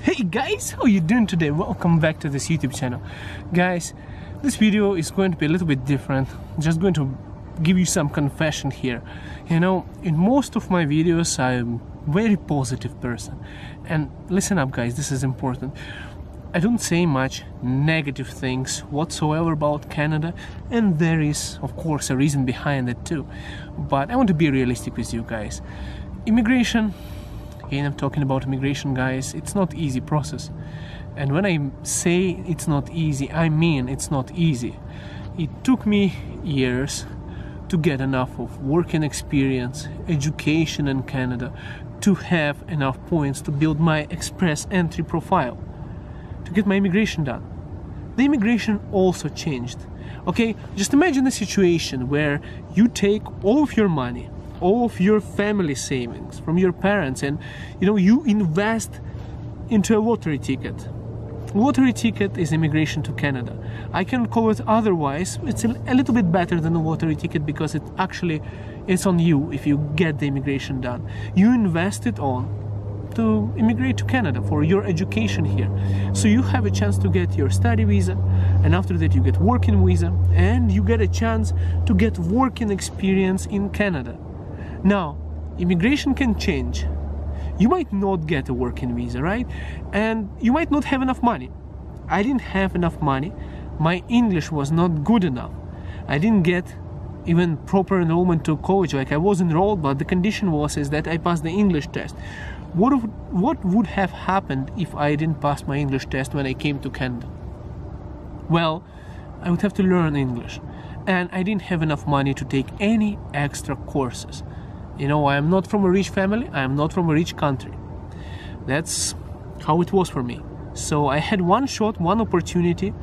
Hey guys, how you doing today? Welcome back to this YouTube channel. Guys, this video is going to be a little bit different. I'm just going to give you some confession here. You know, in most of my videos I'm a very positive person. And listen up guys, this is important. I don't say much negative things whatsoever about Canada, and there is of course a reason behind it too. But I want to be realistic with you guys. Immigration, again, I'm talking about immigration, guys. It's not easy process. And when I say it's not easy, I mean it's not easy. It took me years to get enough of working experience, education in Canada, to have enough points to build my express entry profile, to get my immigration done. The immigration also changed. Okay, just imagine a situation where you take all of your money, all of your family savings from your parents, and you invest into a lottery ticket. Lottery ticket is immigration to Canada. I can call it otherwise. It's a little bit better than a lottery ticket because it's on you if you get the immigration done. You invest it on to immigrate to Canada for your education here. So you have a chance to get your study visa, and after that you get working visa, and you get a chance to get working experience in Canada. Now, immigration can change. You might not get a working visa, right? And you might not have enough money. I didn't have enough money. My English was not good enough. I didn't get even proper enrollment to college. Like, I was enrolled, but the condition is that I passed the English test. What would have happened if I didn't pass my English test when I came to Canada? Well, I would have to learn English. And I didn't have enough money to take any extra courses. You know, I am not from a rich family, I am not from a rich country. That's how it was for me. So I had one shot, one opportunity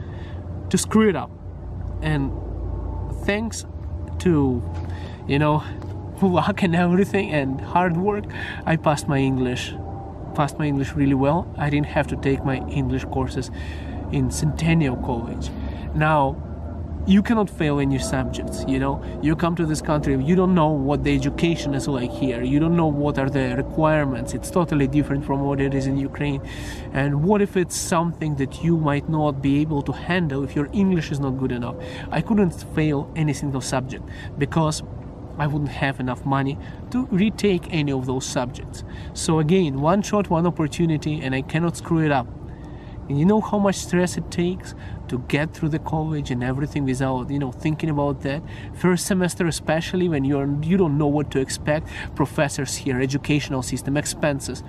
to screw it up. And thanks to, luck and everything and hard work, I passed my English really well. I didn't have to take my English courses in Centennial College. Now, you cannot fail in your subjects, You come to this country, you don't know what the education is like here. You don't know what are the requirements. It's totally different from what it is in Ukraine. And what if it's something that you might not be able to handle if your English is not good enough? I couldn't fail any single subject because I wouldn't have enough money to retake any of those subjects. So again, one shot, one opportunity, and I cannot screw it up. And you know how much stress it takes to get through the college and everything without, thinking about that. First semester especially, when you don't know what to expect. Professors here, educational system, expenses.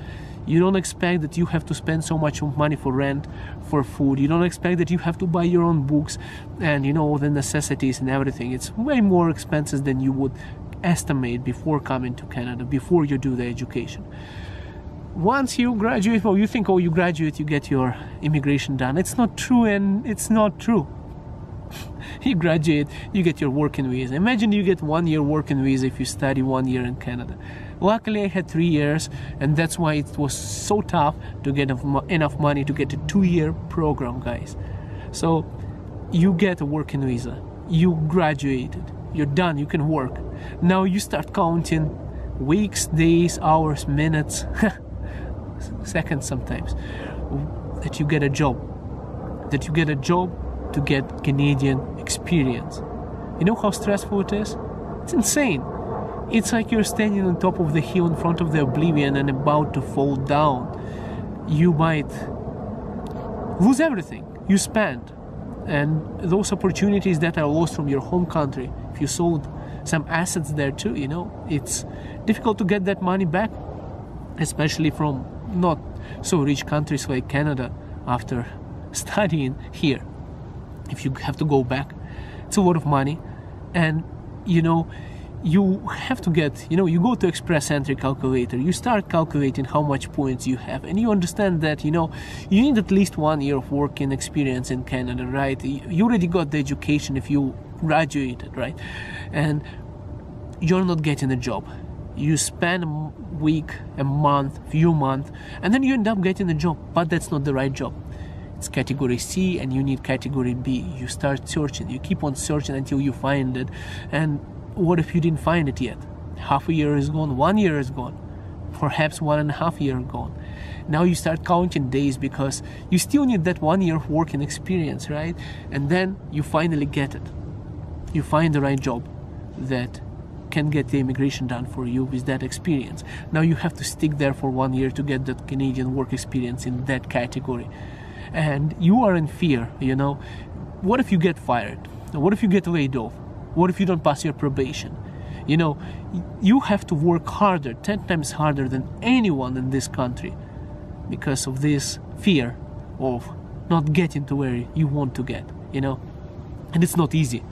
You don't expect that you have to spend so much money for rent, for food. You don't expect that you have to buy your own books and, the necessities and everything. It's way more expenses than you would estimate before coming to Canada, before you do the education. Once you graduate, you think, you graduate, you get your immigration done. It's not true, and it's not true. You graduate, you get your working visa. Imagine you get 1 year working visa if you study 1 year in Canada. Luckily, I had 3 years, and that's why it was so tough to get enough money to get a 2-year program, guys. So, you get a working visa. You graduated. You're done. You can work. Now you start counting weeks, days, hours, minutes, seconds sometimes, that you get a job. That you get a job to get Canadian experience. You know how stressful it is? It's insane. It's like you're standing on top of the hill in front of the oblivion and about to fall down. You might lose everything you spent. And those opportunities that are lost from your home country, if you sold some assets there too, it's difficult to get that money back, especially from not so rich countries like Canada after studying here. If you have to go back, it's a lot of money. And you have to get, you go to express entry calculator, you start calculating how much points you have, and you understand that, you need at least 1 year of working experience in Canada, right? You already got the education if you graduated, right? And you're not getting a job. You spend a week, a month, few months, and then you end up getting a job, but that's not the right job. It's category C and you need category B. You start searching, you keep on searching until you find it. And what if you didn't find it yet? Half a year is gone, 1 year is gone, perhaps 1.5 years gone. Now you start counting days because you still need that 1 year of working experience, right? And then you finally get it. You find the right job that can get the immigration done for you with that experience. Now you have to stick there for 1 year to get that Canadian work experience in that category. And you are in fear, you know. What if you get fired? What if you get laid off? What if you don't pass your probation? You know, you have to work harder, 10 times harder than anyone in this country because of this fear of not getting to where you want to get, you know. And it's not easy.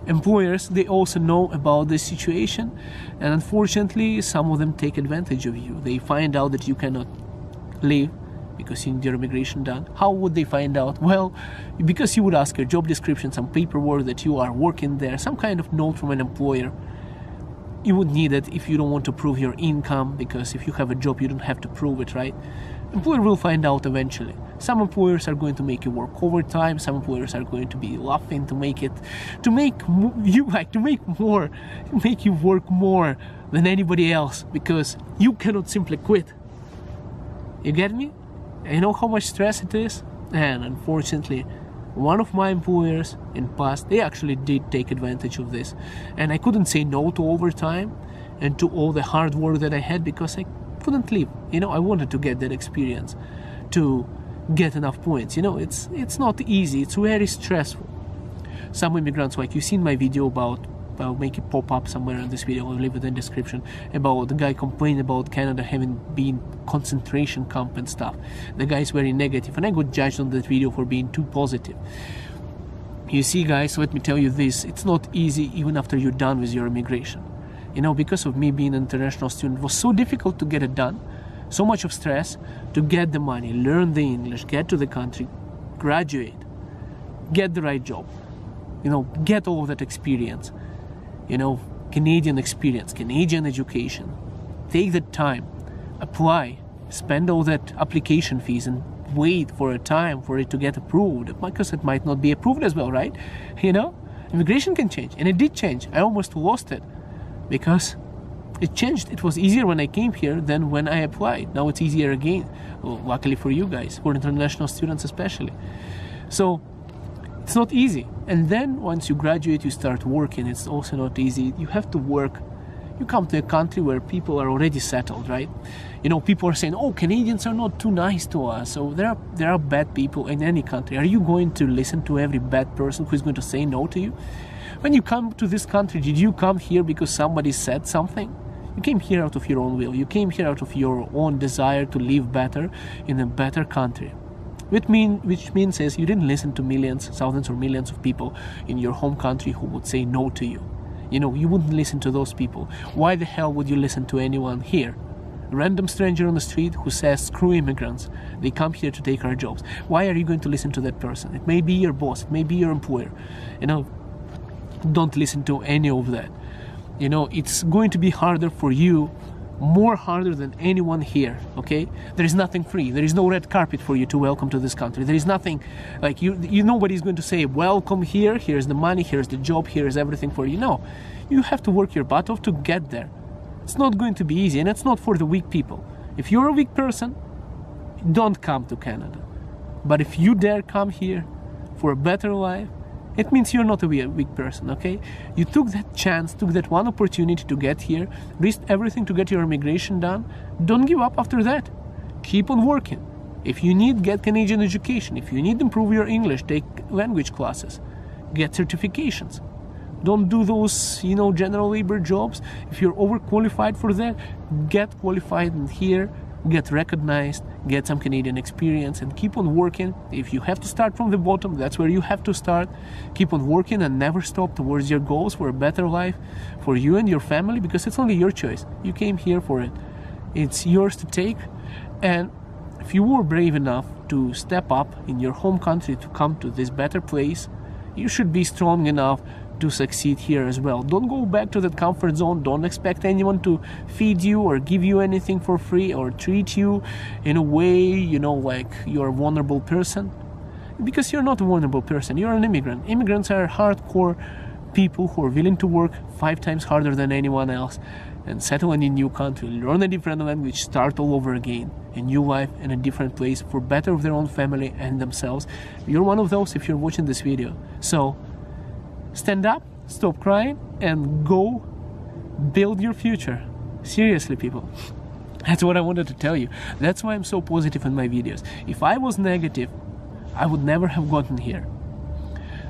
Employers, they also know about this situation, and unfortunately some of them take advantage of you. They find out that you cannot leave because you need your immigration done. How would they find out? Well, because you would ask your job description, some paperwork that you are working there, some kind of note from an employer. You would need it if you don't want to prove your income, because if you have a job you don't have to prove it, right? Employer will find out eventually. Some employers are going to make you work overtime. Some employers are going to be laughing to make you work more than anybody else, because you cannot simply quit. You get me? You know how much stress it is? And unfortunately, one of my employers in past, they actually did take advantage of this. And I couldn't say no to overtime and to all the hard work that I had because I couldn't leave. You know, I wanted to get that experience, to get enough points. You know, it's not easy. It's very stressful. Some immigrants, like you've seen my video about, I'll make it pop up somewhere in this video, I'll leave it in the description, about the guy complaining about Canada having been concentration camp and stuff. The guy is very negative, and I got judged on that video for being too positive. You see, guys, let me tell you this, it's not easy even after you're done with your immigration. You know, because of me being an international student, it was so difficult to get it done, so much of stress to get the money, learn the English, get to the country, graduate, get the right job, you know, get all of that experience. You know, Canadian experience, Canadian education. Take the time, apply, spend all that application fees and wait for a time for it to get approved, because it might not be approved as well, right? You know, immigration can change, and it did change. I almost lost it because it changed. It was easier when I came here than when I applied. Now it's easier again, well, luckily for you guys, for international students especially. So it's not easy. And then once you graduate, you start working. It's also not easy. You have to work. You come to a country where people are already settled, right? You know, people are saying, oh, Canadians are not too nice to us. So there are bad people in any country. Are you going to listen to every bad person who's going to say no to you? When you come to this country, did you come here because somebody said something? You came here out of your own will. You came here out of your own desire to live better in a better country. Which means is you didn't listen to millions, thousands or millions of people in your home country who would say no to you. You know, you wouldn't listen to those people. Why the hell would you listen to anyone here? A random stranger on the street who says, screw immigrants, they come here to take our jobs. Why are you going to listen to that person? It may be your boss, it may be your employer. You know, don't listen to any of that. You know, it's going to be harder for you, more harder than anyone here, okay? There is nothing free. There is no red carpet for you to welcome to this country. There is nothing like nobody's going to say, welcome here, here's the money, here's the job, here's everything for you. No, you have to work your butt off to get there. It's not going to be easy, and it's not for the weak people. If you're a weak person, don't come to Canada. But if you dare come here for a better life, it means you're not a weak person, okay? You took that chance, took that one opportunity to get here, risked everything to get your immigration done. Don't give up after that. Keep on working. If you need, get Canadian education. If you need to improve your English, take language classes. Get certifications. Don't do those, you know, general labor jobs. If you're overqualified for that, get qualified in here, get recognized, get some Canadian experience, and keep on working. If you have to start from the bottom, that's where you have to start. Keep on working and never stop towards your goals for a better life for you and your family, because it's only your choice. You came here for it. It's yours to take. And if you were brave enough to step up in your home country to come to this better place, you should be strong enough to succeed here as well. Don't go back to that comfort zone. Don't expect anyone to feed you or give you anything for free or treat you in a way, you know, like you're a vulnerable person. Because you're not a vulnerable person. You're an immigrant. Immigrants are hardcore people who are willing to work 5 times harder than anyone else. and settle in a new country, learn a different language, start all over again, a new life in a different place for better of their own family and themselves. You're one of those if you're watching this video. So stand up, stop crying, and go build your future. Seriously, people. That's what I wanted to tell you. That's why I'm so positive in my videos. If I was negative, I would never have gotten here.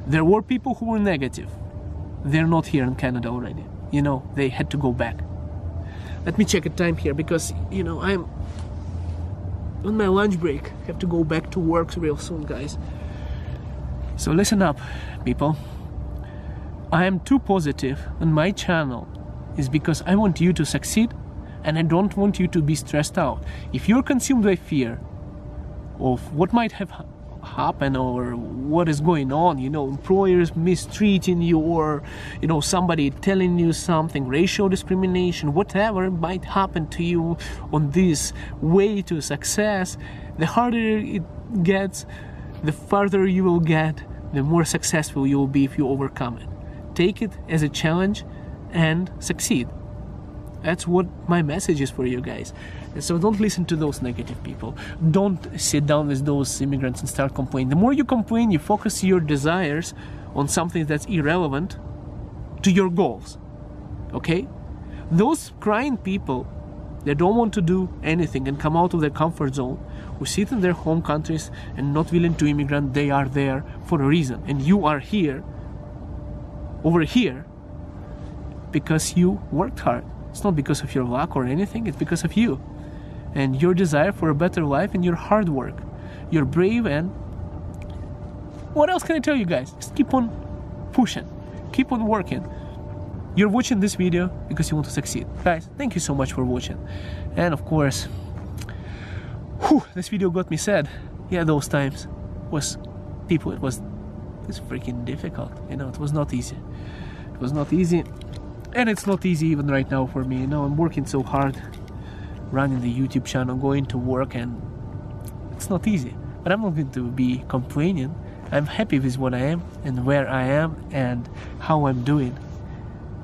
There were people who were negative. They're not here in Canada already. You know, they had to go back. Let me check the time here because, you know, I'm on my lunch break. I have to go back to work real soon, guys. So listen up, people. I am too positive on my channel is because I want you to succeed and I don't want you to be stressed out. If you're consumed by fear of what might have happen or what is going on, you know, employers mistreating you, or, you know, somebody telling you something, racial discrimination, whatever might happen to you on this way to success, the harder it gets, the farther you will get, the more successful you will be if you overcome it. Take it as a challenge and succeed. That's what my message is for you guys. And so don't listen to those negative people. Don't sit down with those immigrants and start complaining. The more you complain, you focus your desires on something that's irrelevant to your goals. Okay? Those crying people that don't want to do anything and come out of their comfort zone, who sit in their home countries and not willing to immigrate, they are there for a reason. And you are here, over here, because you worked hard. It's not because of your luck or anything, it's because of you and your desire for a better life and your hard work. You're brave, and what else can I tell you guys? Just keep on pushing, keep on working. You're watching this video because you want to succeed. Guys, thank you so much for watching. And of course, this video got me sad. Yeah, those times was people, it was freaking difficult. You know, it was not easy. It was not easy. And it's not easy even right now for me. You know, I'm working so hard, running the YouTube channel, going to work, and it's not easy. But I'm not going to be complaining. I'm happy with what I am and where I am and how I'm doing.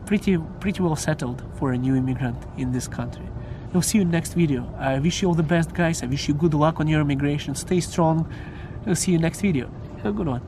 Pretty well settled for a new immigrant in this country. I'll see you in the next video. I wish you all the best, guys. I wish you good luck on your immigration. Stay strong. I'll see you next video. Have a good one.